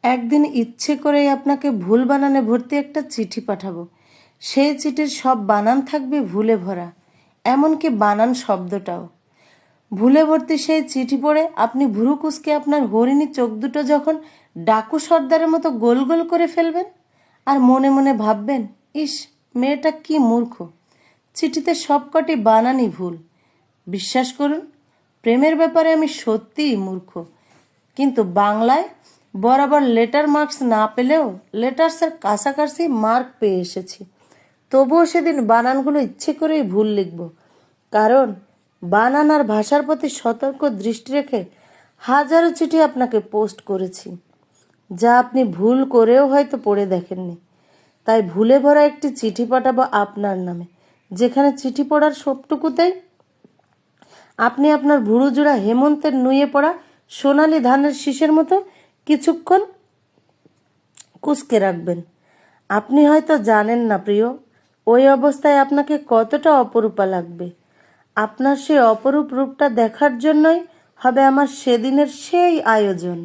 একদিন ইচ্ছে করেই আপনাকে ভুল বানানে ভর্তি একটা চিঠি পাঠাবো। সেই চিঠির সব বানান থাকবে ভুলে ভরা, এমনকি বানান শব্দটাও ভুলে ভর্তি। সেই চিঠি পড়ে আপনি ভুরু কুঁচকে আপনার হরিণী চোখ দুটো যখন ডাকু সর্দারের মতো গোল গোল করে ফেলবেন, আর মনে মনে ভাববেন, ইস, মেয়েটা কি মূর্খ, চিঠিতে সবকটি বানানই ভুল। বিশ্বাস করুন, প্রেমের ব্যাপারে আমি সত্যিই মূর্খ, কিন্তু বাংলায় বরাবর লেটার মার্কস না পেলেও লেটার্সের কাছাকাছি মার্ক পেয়ে এসেছি। তবুও সেদিন বানানগুলো ইচ্ছে করেই ভুল লিখব, কারণ বানান আর ভাষার প্রতি সতর্ক দৃষ্টি রেখে হাজারো চিঠি আপনাকে পোস্ট করেছি, যা আপনি ভুল করেও হয়তো পড়ে দেখেননি। তাই ভুলে ভরা একটি চিঠি পাঠাবো আপনার নামে, যেখানে চিঠি পড়ার সবটুকুতেই আপনি আপনার ভুরু জোড়া হেমন্তের নুয়ে পড়া সোনালি ধানের শীষের মতো কিছুক্ষণ কুঁচকে রাখবেন। আপনি হয়তো জানেন না প্রিয়, ওই অবস্থায় আপনাকে কতটা অপরূপা লাগবে। আপনার সেই অপরূপ রূপটা দেখার জন্যই হবে আমার সেদিনের সেই আয়োজন।